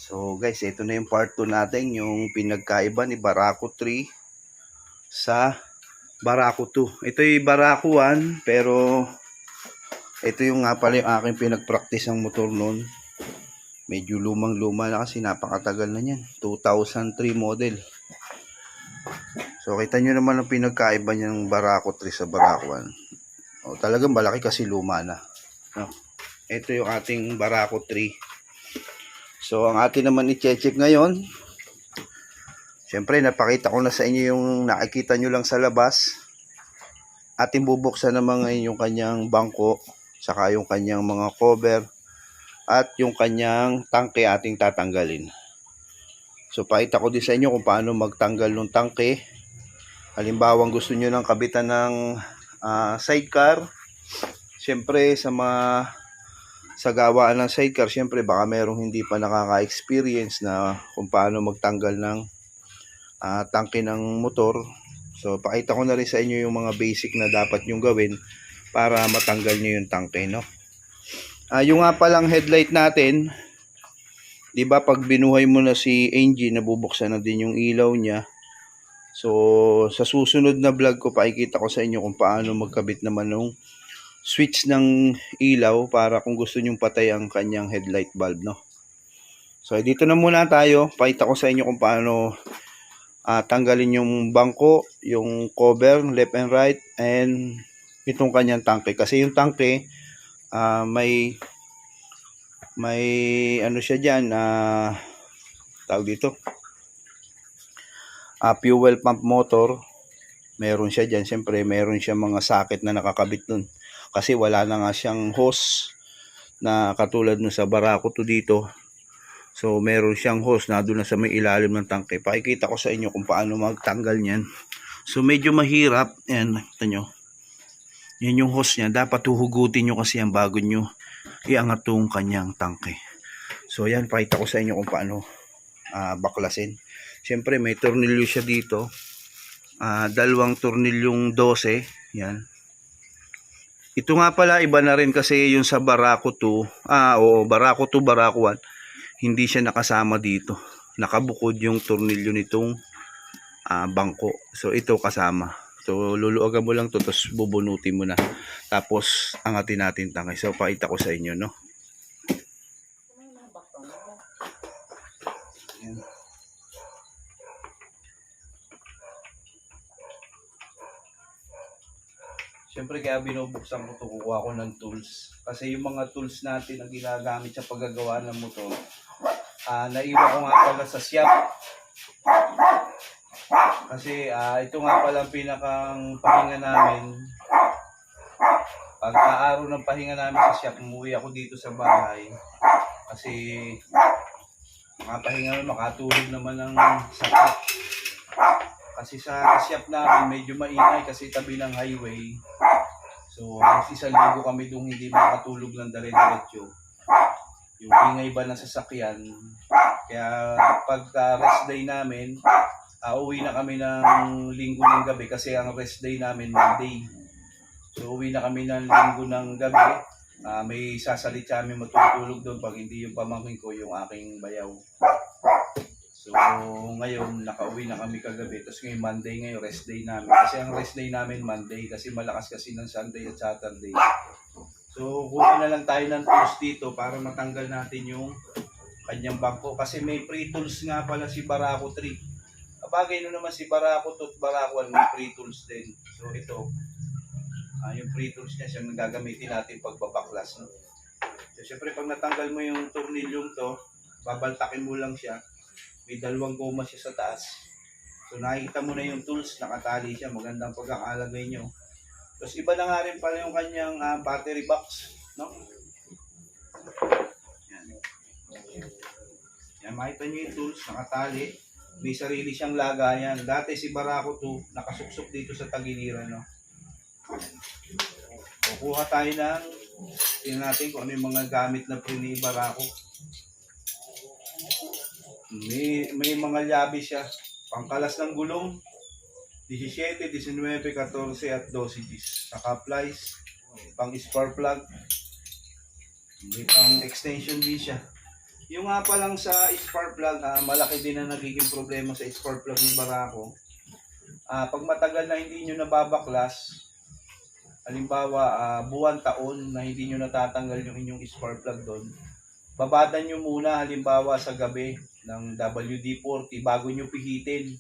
So guys, ito na yung part 2 natin, yung pinagkaiba ni Barako 3 sa Barako 2. Ito yung Barako 1, pero ito yung nga pala yung aking pinagpractice ng motor noon. Medyo lumang-luma na kasi napakatagal na yan. 2003 model. So kita nyo naman ang pinagkaiba ng Barako 3 sa Barako 1. O, talagang malaki kasi luma na. No? Ito yung ating Barako 3. So ang atin naman i-check ngayon, syempre napakita ko na sa inyo yung nakikita nyo lang sa labas. Ating bubuksan naman ngayon yung kanyang bangko, saka yung kanyang mga cover, at yung kanyang tangke ating tatanggalin. So pakita ko din sa inyo kung paano magtanggal ng tangke. Halimbawa gusto nyo ng kabitan ng sidecar, syempre sa gawaan ng sidecar, syempre baka merong hindi pa nakaka-experience na kung paano magtanggal ng tangke ng motor. So pakita ko na rin sa inyo yung mga basic na dapat nyong gawin para matanggal nyo yung tangke, no? Yung nga palang headlight natin, di ba pag binuhay mo na si engine, nabubuksan na din yung ilaw niya. So sa susunod na vlog ko, pakikita ko sa inyo kung paano magkabit naman ng switch ng ilaw para kung gusto nyong patay ang kanyang headlight bulb, no? So dito na muna tayo, pakita ko sa inyo kung paano tanggalin yung bangko, yung cover, left and right, and itong kanyang tangke. Kasi yung tangke, may ano siya dyan, tawag dito, fuel pump motor. Meron siya dyan, siyempre meron siya mga socket na nakakabit dun. Kasi wala na nga siyang hose na katulad nun sa Barako 2 dito. So meron siyang hose na doon na sa may ilalim ng tangke. Pakikita ko sa inyo kung paano magtanggal niyan. So medyo mahirap. Ayan, nakita nyo. Yan yung hose niya. Dapat huhugutin nyo kasi yan bago nyo iangat tong kanyang tangke. So yan, pakita ko sa inyo kung paano baklasin. Siyempre may tornilyo siya dito. Dalawang tornilyong 12. Yan. Ito nga pala, iba na rin kasi yung sa Barako 2. Barako 2, Barako 1. Hindi siya nakasama dito. Nakabukod yung tornilyo nitong bangko. So ito kasama. So luluagan mo lang to, tapos bubunutin mo na. Tapos angatin natin tangay. So pakita ko sa inyo, no. Ayan. Siyempre kaya binubuksan ko ito, kukuha ko ng tools. Kasi yung mga tools natin ang ginagamit sa paggagawa ng motor, naiwan ko nga pala sa shop. Kasi ito nga pala ang pinakang pahinga namin. Pagka-araw ng pahinga namin sa shop, umuwi ako dito sa bahay. Kasi makapahinga, makatulog naman ng sapat. Kasi sa shop namin medyo maingay kasi tabi ng highway. So halos 1 linggo kami doon hindi makatulog ng dire-diretso. Yung ingay ba ng sasakyan. Kaya pagka rest day namin, uwi na kami ng linggo ng gabi kasi ang rest day namin Monday. So uwi na kami ng linggo ng gabi. May sasalit kami matutulog doon pag hindi yung pamangkin ko, yung aking bayaw. So ngayon nakauwi na kami kagabi, tapos ngayon Monday, ngayon rest day namin. Kasi ang rest day namin Monday kasi malakas kasi ng Sunday at Saturday. So kuha na lang tayo ng tools dito para matanggal natin yung kanyang bangko. Kasi may free tools nga pala si Barako 3. Kabagay no naman si Barako 2 at Barako 1 may free tools din. So ito, yung free tools niya siya gagamitin natin pagbabaklas, no? So syempre pag natanggal mo yung tornilyong to, babaltakin mo lang siya. May 2 goma siya sa taas. So nakikita mo na yung tools, nakatali siya, magandang pagkakalagay nyo. Tapos iba na nga rin pala yung kanyang battery box, no? Yan, makita nyo yung tools, nakatali. May sarili siyang lagayan. Dati si Barako 2, nakasuksok dito sa tagiliran, no? Kukuha tayo ng, tingnan natin kung ano yung mga gamit na ni Barako. May mga llabe siya. Pangkalas ng gulong, 17, 19, 14 at 12 Gs. Saka plies, pang spark plug. May pang extension din siya. Yung nga pa lang sa spark plug, malaki din na nagiging problema sa spark plug ng Barako. Pag matagal na hindi nyo nababaklas, halimbawa buwan, taon na hindi nyo natatanggal yung inyong spark plug doon, babadan nyo muna halimbawa sa gabi ng WD-40 bago nyo pihitin.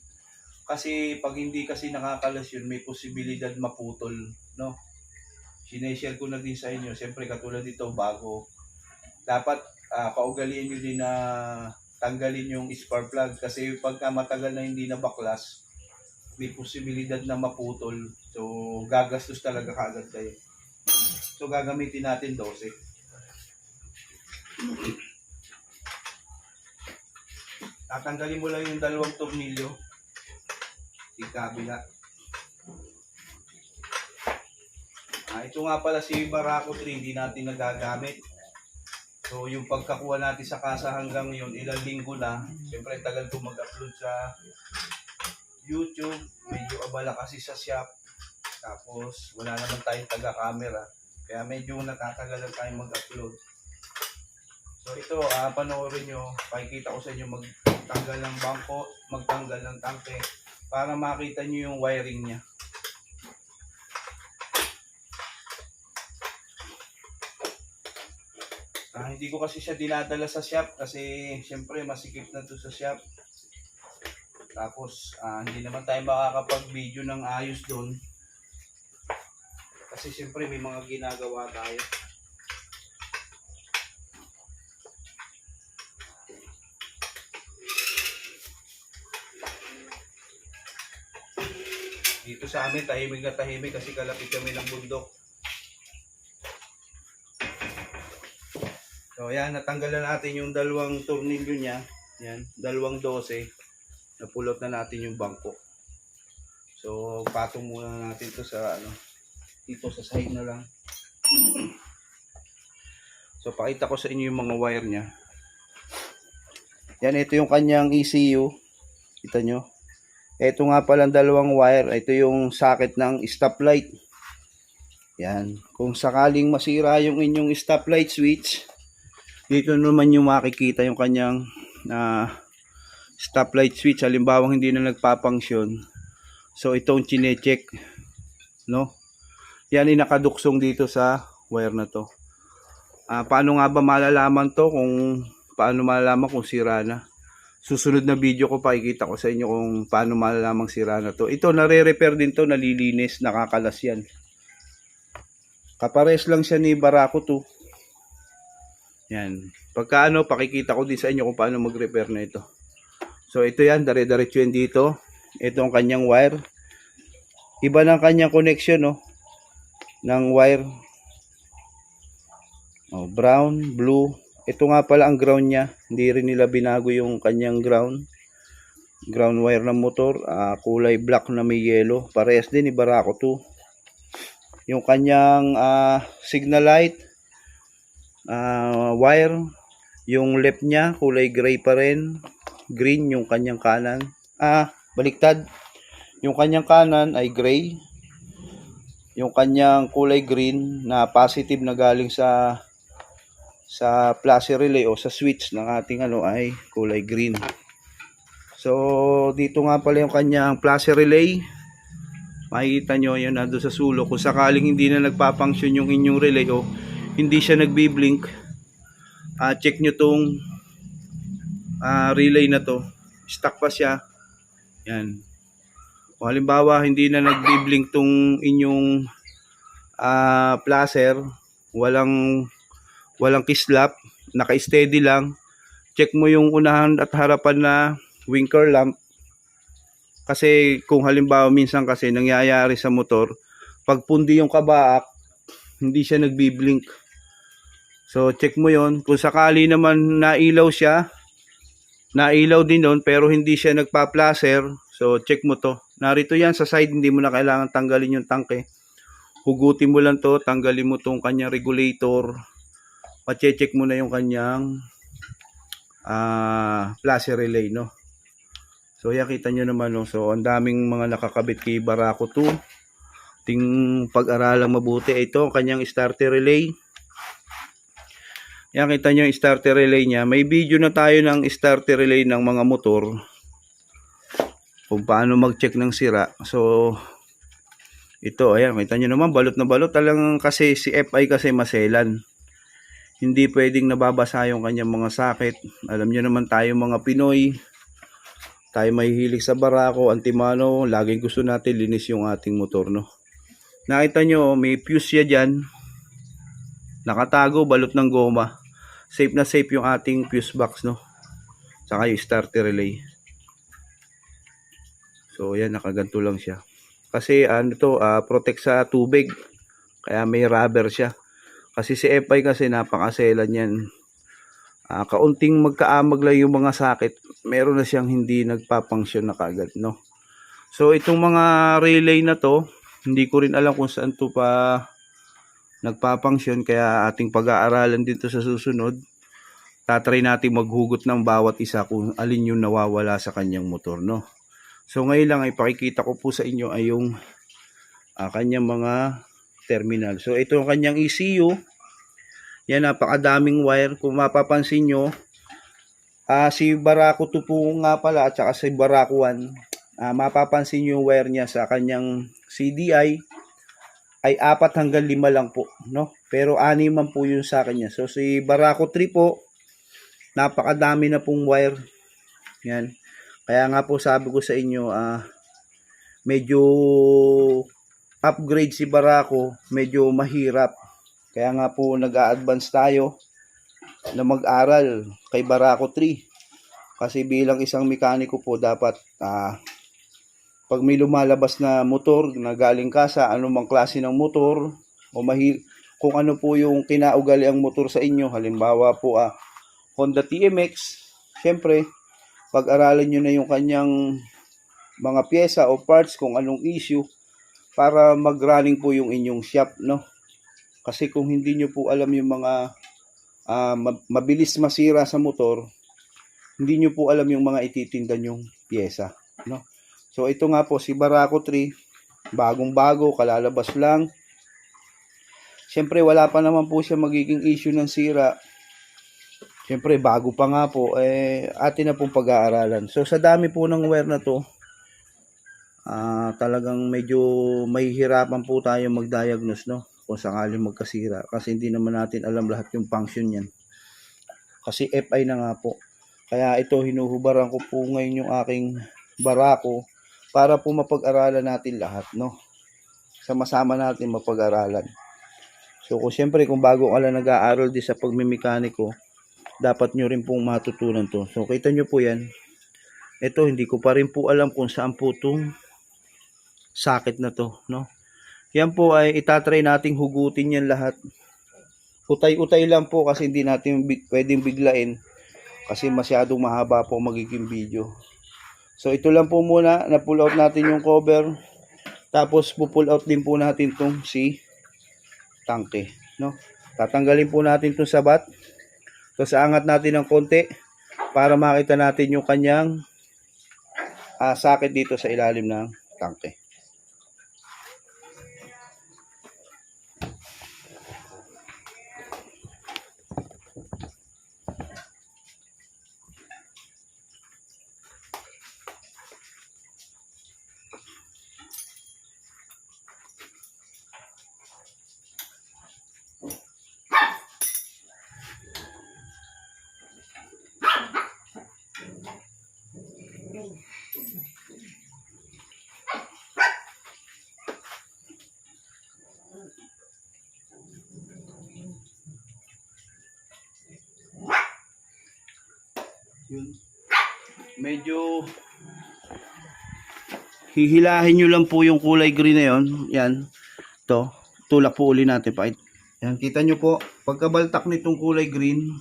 Kasi pag hindi kasi nakakalas yun, may posibilidad maputol, no? Sineshare ko na din sa inyo, siyempre katulad dito bago. Dapat kaugalian nyo din na tanggalin yung spark plug kasi pagka matagal na hindi na baklas, may posibilidad na maputol. So gagastos talaga kaagad kayo. So gagamitin natin 12. Tatanggalin mo lang yung dalawang tornilyo. Ikabila. Ito nga pala si Barako 3, hindi natin nagagamit. So yung pagkakuha natin sa kasa hanggang ngayon, ilang linggo na. Siyempre tagal ko mag-upload sa YouTube. Medyo abala kasi sa shop. Tapos wala naman tayong taga-camera. Kaya medyo natatagalan tayong mag-upload. So ito, panoorin nyo. Pakikita ko sa inyo magtanggal ng bangko, magtanggal ng tangke. Para makita nyo yung wiring niya. Hindi ko kasi siya dinadala sa shop kasi siyempre masikip na to sa shop. Tapos hindi naman tayo makakapag-video ng ayos doon. Kasi siyempre may mga ginagawa tayo. Dito sa amin, tahimik na tahimik kasi kalapit kami ng bundok. So yan, natanggalan natin yung dalawang tornilyo niya. Yan, dalawang 12. Napulot na natin yung bangko. So patong muna natin to sa dito sa side na lang. So pakita ko sa inyo yung mga wire niya. Yan, ito yung kanyang ECU. Kita nyo? Ito nga palang dalawang wire. Ito yung socket ng stoplight. Yan. Kung sakaling masira yung inyong stoplight switch, dito naman yung makikita yung kanyang stoplight switch. Halimbawa hindi na nagpapangsyon. So itong chine-check, no? Yan ay nakaduksong dito sa wire na to. Paano nga ba malalaman to paano malalaman kung sira na? Susunod na video ko pakikita ko sa inyo kung paano malalamang sira na to. Ito nare-repair din to, nalilinis, nakakalas yan. Kapares lang siya ni Barako 2. Yan. Pagka pakikita ko din sa inyo kung paano mag-repair na ito. So ito yan, dire-diretso yan dito. Ito ang kanyang wire. Iba ng kanyang connection, no? Ng wire. Brown, blue. Ito nga pala ang ground niya. Hindi rin nila binago yung kanyang ground. Ground wire ng motor. Kulay black na may yellow. Parehas din ni Barako 2. Yung kanyang signal light. Wire. Yung left niya. Kulay gray pa rin. Green yung kanyang kanan. Baliktad. Yung kanyang kanan ay gray. Yung kanyang kulay green na positive na galing sa flash relay o sa switch ng ating ay kulay green. So dito nga pala yung kanyang flash relay. Makikita nyo yun nando sa sulok. Kung sakaling hindi na nagpapangsyon yung inyong relay o hindi siya nagbi-blink, check nyo tong relay na to. Stuck pa siya. Yan. O halimbawa hindi na nagbi-blink tong inyong flasher, walang kislap, naka-steady lang. Check mo yung unahan at harapan na winker lamp. Kasi kung halimbawa minsan kasi nangyayari sa motor, pag pundi yung kabaak, hindi siya nagbi-blink. So check mo yon. Kung sakali naman nailaw siya, nailaw din doon pero hindi siya nagpa-flasher, so check mo to. Narito yan sa side, hindi mo na kailangan tanggalin yung tangke. Hugutin mo lang to, tanggalin mo tong kanyang regulator. Pa-check mo na yung kanyang flash relay, no? So yan, kita nyo naman, no? So ang daming mga nakakabit kay Barako 2. Ting pag-aralang mabuti. Ito ang kanyang starter relay. Yan, kita nyo yung starter relay niya. May video na tayo ng starter relay ng mga motor, kung paano mag-check ng sira. So, ito, ayan, kita nyo naman, balot na balot. Talagang kasi si FI kasi maselan. Hindi pwedeng nababasa yung kanyang mga sakit. Alam nyo naman tayo mga Pinoy, tayo mahihilig sa barako, antimano, laging gusto natin linis yung ating motor, no? Nakita nyo, may fuse siya dyan. Nakatago, balot ng goma. Safe na safe yung ating fuse box, no? Saka yung starter relay. So, yan, nakaganto lang siya. Kasi, protect sa tubig. Kaya may rubber siya. Kasi si FI kasi napakaselan yan. Kaunting magkaamag lang yung mga sakit, meron na siyang hindi nagpapangsyon na kagad, no? So, itong mga relay na to, hindi ko rin alam kung saan to pa nagpapangsyon, kaya ating pag-aaralan dito sa susunod. Tatry natin maghugot ng bawat isa kung alin yung nawawala sa kanyang motor, no? So ngayon lang ay pakikita ko po sa inyo ay yung kanyang mga terminal. So ito ang kanyang ECU. Yan, napakadaming wire. Kung mapapansin nyo, si Barako 2 po nga pala at saka si Barako 1, mapapansin nyo yung wire niya sa kanyang CDI ay 4 hanggang 5 lang po, no? Pero 6 man po yung sa kanya. So si Barako 3 po, napakadami na pong wire. Yan. Kaya nga po sabi ko sa inyo, medyo upgrade si Barako, medyo mahirap. Kaya nga po nag-a-advance tayo na mag-aral kay Barako 3. Kasi bilang isang mekaniko po, dapat pag may lumalabas na motor na galing ka sa anumang klase ng motor, o kung ano po yung kinaugaliang motor sa inyo, halimbawa po Honda TMX, syempre pag-aralan nyo na yung kanyang mga pyesa o parts, kung anong issue, para mag-running po yung inyong shop, no? Kasi kung hindi nyo po alam yung mga mabilis masira sa motor, hindi nyo po alam yung mga ititinda nyong pyesa, no? So ito nga po si Barako 3, bagong-bago, kalalabas lang. Syempre wala pa naman po siya magiging issue ng sira. Syempre bago pa nga po, atin na pong pag-aaralan. So sa dami po ng wire na to, talagang medyo mahihirapan po tayo mag-diagnose, no? Kung sakaling magkasira. Kasi hindi naman natin alam lahat yung function yan. Kasi FI na nga po. Kaya ito, hinuhubaran ko po ngayon yung aking Barako para po mapag-aralan natin lahat, no? Sama-sama natin mapag-aralan. So syempre kung bago ka lang nag-aaral din sa pagmimekaniko, dapat nyo rin pong matutunan to. So kita nyo po yan. Ito, hindi ko pa rin po alam kung saan po itong sakit na to, no? Yan po ay itatry nating hugutin yan lahat. Utay-utay lang po kasi hindi natin pwedeng biglain kasi masyadong mahaba po magiging video. So ito lang po muna, na-pull out natin yung cover. Tapos pull out din po natin tong si tangke, no? Tatanggalin po natin tong sabat. Tapos angat natin ng konti para makita natin yung kanyang sakit dito sa ilalim ng tangke. Yun. Medyo hihilahin nyo lang po yung kulay green na yun. Yan. Ito. Tulak po uli natin. Yan. Kita nyo po. Pagkabaltak nitong kulay green.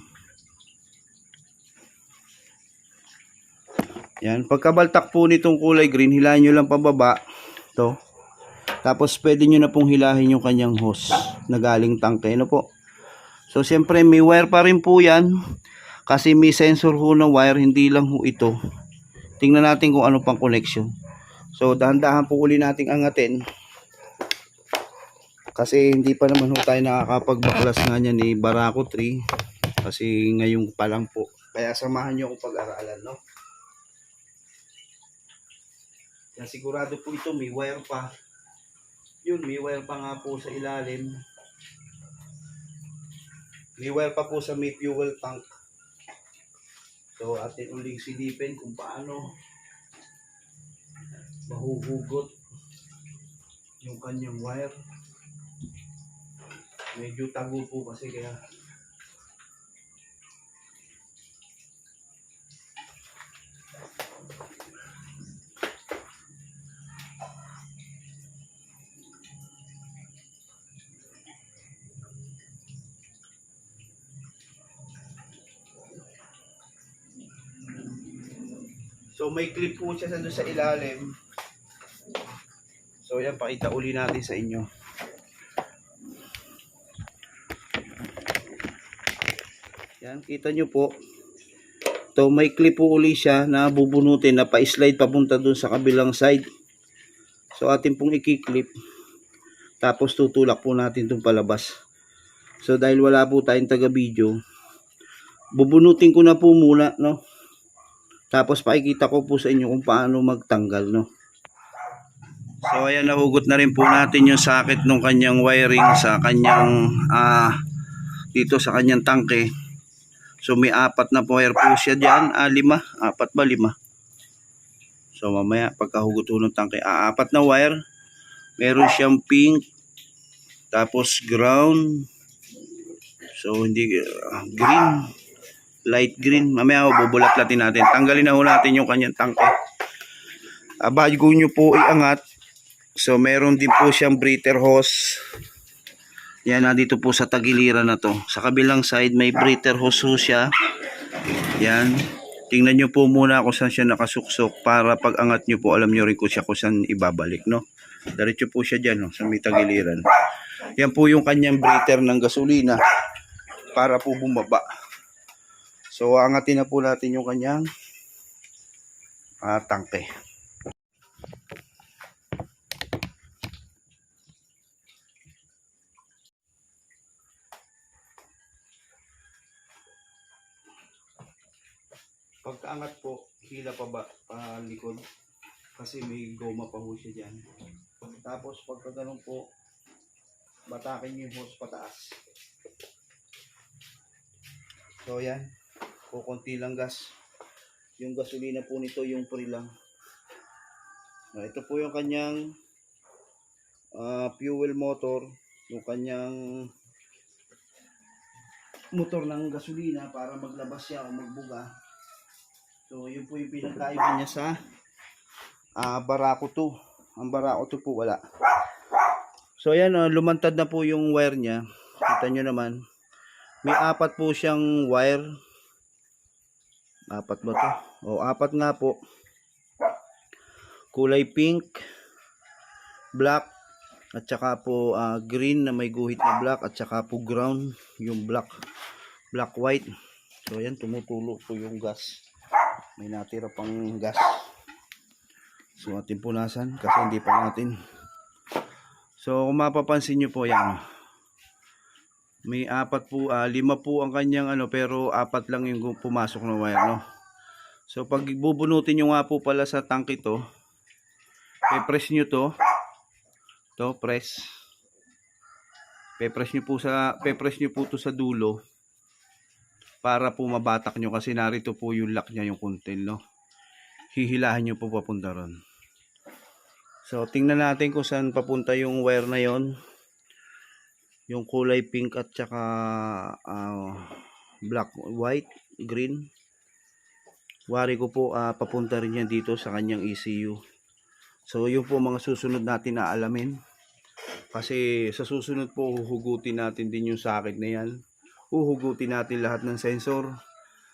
Yan. Pagkabaltak po nitong kulay green, hilahin nyo lang pababa. Ito. Tapos pwede nyo na pong hilahin yung kanyang hose na galing tangke. Ano po? So siyempre may wire pa rin po yan. Kasi may sensor ho na wire, hindi lang ho ito. Tingnan natin kung ano pang connection. So dahan-dahan po uli nating angatin. Kasi hindi pa naman ho tayo nakakapagbaklas nga niya ni Barako 3. Kasi ngayon pa lang po. Kaya samahan nyo akong pag-aralan, no? Yan, sigurado po ito, may wire pa. Yun, may wire pa nga po sa ilalim. May wire pa po sa may fuel tank. So, atin uling silipin kung paano mahuhugot yung kanyang wire. Medyo tago po kasi kaya so may clip po siya doon sa ilalim. So yan, pakita uli natin sa inyo. Yan, kita nyo po. So may clip po uli siya na bubunutin na pa-slide papunta doon sa kabilang side. So atin pong i-clip. Tapos tutulak po natin itong palabas. So dahil wala po tayong taga-video, bubunutin ko na po muna, no? Tapos pakikita ko po sa inyo kung paano magtanggal, no? So ayan, nahugot na rin po natin yung socket ng kanyang wiring sa kanyang dito sa kanyang tangke. So may 4 na wire po siya diyan, 5, 4 ba 5. So mamaya pagkahugot ng tangke, 4 na wire. Meron siyang pink, tapos ground. So hindi green, light green. Mamaya bubulat-latin natin. Tanggalin na ho natin yung kanyang tangke. Bago nyo po iangat, so meron din po siyang breather hose. Yan, dito po sa tagiliran na to. Sa kabilang side may breather hose ho siya. Yan. Tingnan nyo po muna kung saan siya nakasuksok para pag angat nyo po alam nyo rin kung saan ibabalik, no? Diretso po siya dyan, no? Sa may tagiliran. Yan po yung kanyang breather ng gasolina para po bumaba. So angatin na po natin yung kanyang tangke. Pagkaangat po, hila pa ba likod kasi may goma pa ho siya dyan. Tapos pagka ganun po, batakin yung hose pataas. So yan, kukunti lang gas. Yung gasolina po nito yung free lang. Ito po yung kanyang fuel motor, yung kanyang motor ng gasolina para maglabas siya o magbuga. So yun po yung pinagkaiba niya sa Barako 2. Ang Barako 2 po wala. So ayan, lumantad na po yung wire niya. Kita nyo naman. May 4 po siyang wire. 4 ba to? O 4 nga po. Kulay pink, black, at saka po green na may guhit na black, at saka po ground, yung black white. So ayan, tumutulo po yung gas. May natira pang gas. So atin punasan kasi hindi pa natin. So kung mapapansin nyo po yan, may 4 po, 5 po ang kanyang pero 4 lang yung pumasok na wire, no? So pag bubunutin nyo nga po pala sa tank ito, pe-press nyo to press. Pe-press nyo po to sa dulo para po mabatak nyo kasi narito po yung lock niya, yung kuntil, no? Hihilahan nyo po papunta ron. So tingnan natin kung saan papunta yung wire na yon, yung kulay pink at saka black, white, green. Wari ko po papunta rin yan dito sa kanyang ECU. So yun po mga susunod natin na alamin. Kasi sa susunod po huhugutin natin din yung socket na yan. Huhugutin natin lahat ng sensor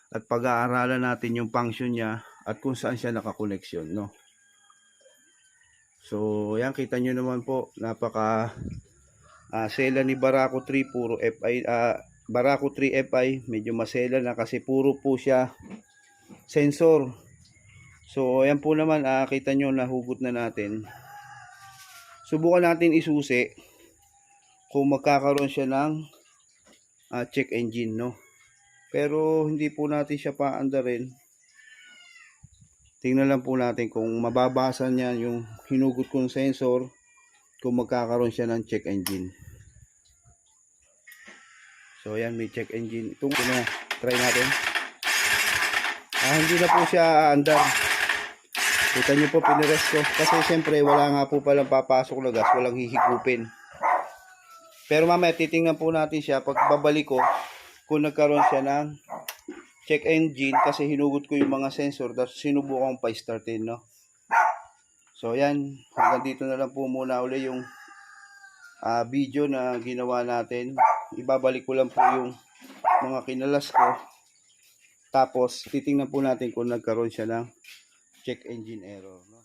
at pag-aaralan natin yung function niya at kung saan siya nakakoneksyon, no? So yan, kita nyo naman po, napaka sela ni Barako 3, puro FI, Barako 3 FI, medyo masela na kasi puro po siya sensor. So ayan po naman, kita nyo nahugot na natin. Subukan natin isusi kung magkakaroon siya ng check engine, no? Pero hindi po natin siya paandarin. Tingnan lang po natin kung mababasa niya yung hinugot kong sensor, kung magkakaroon siya ng check engine. So ayan, may check engine. Ito na, try natin. Hindi na po siya aandar. Kita nyo po, pinirest ko. Kasi siyempre wala nga po palang papasok na gas, walang hihigupin. Pero mamaya titingnan po natin siya pag babalik ko kung nagkaroon siya ng check engine, kasi hinugot ko yung mga sensor tapos sinubukan pa startin, no? So yan, hanggang dito na lang po muna uli yung video na ginawa natin. Ibabalik ko lang po yung mga kinalas ko, tapos titingnan po natin kung nagkaroon siya ng check engine error, no?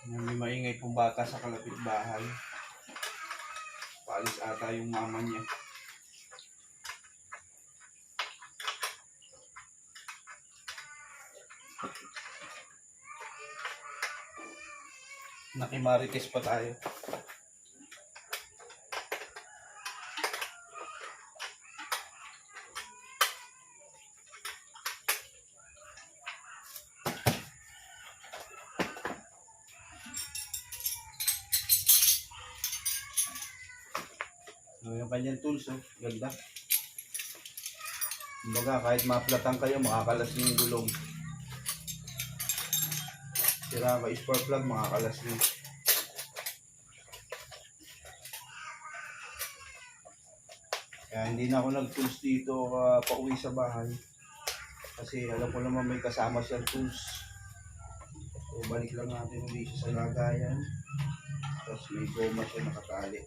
May maingay pong bata sa kalapit bahay. Paalis ata yung mama niya. Nakimarites pa tayo. Yung kanyang tools, oh, ganda. Kumbaga, kahit maplatan kayo, makakalas niyo yung gulong. Sira ka spark plug, makakalas niyo. Kaya hindi na ako nag-tools dito pauwi sa bahay. Kasi alam ko naman may kasama siyang tools. So, balik lang natin ulit siya sa lagayan. Tapos may goma siya nakatali.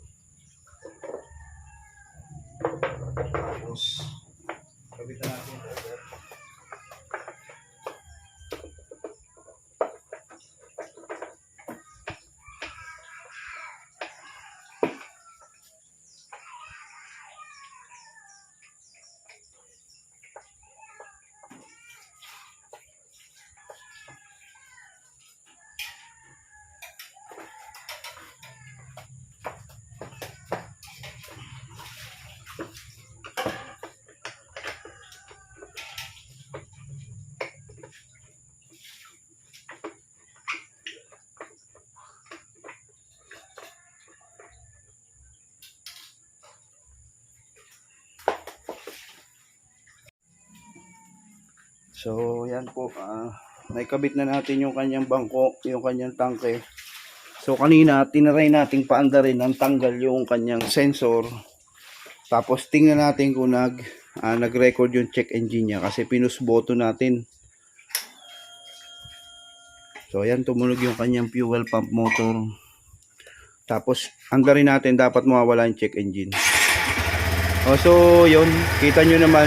Tapos, kabitan natin ito. So, yan po. Naikabit na natin yung kanyang bangko, yung kanyang tangke. So, kanina, tinaray nating paandarin ng tanggal yung kanyang sensor. Tapos, tingnan natin kung nag-record yung check engine niya kasi pinusboto natin. So, ayan, tumunog yung kanyang fuel pump motor. Tapos, andarin natin, dapat mawawala yung check engine. So, yun, kita nyo naman,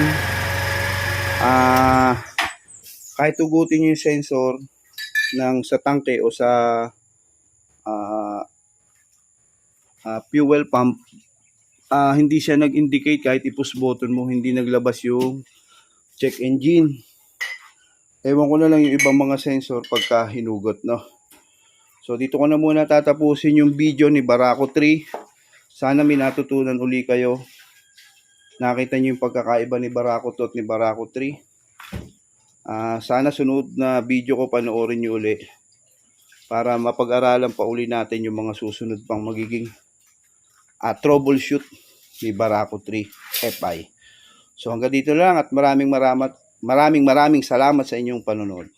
kahit ugutin nyo yung sensor sa tangke o sa fuel pump, hindi siya nag-indicate kahit i-push button mo, hindi naglabas yung check engine. Ewan ko na lang yung ibang mga sensor pagka hinugot, no? So, dito ko na muna tatapusin yung video ni Barako 3. Sana may natutunan uli kayo. Nakita nyo yung pagkakaiba ni Barako 2 at ni Barako 3. Sana sunod na video ko panoorin nyo uli para mapag-aralan pa uli natin yung mga susunod pang magiging troubleshoot ni Barako 3 FI. So hanggang dito lang at maraming salamat sa inyong panonood.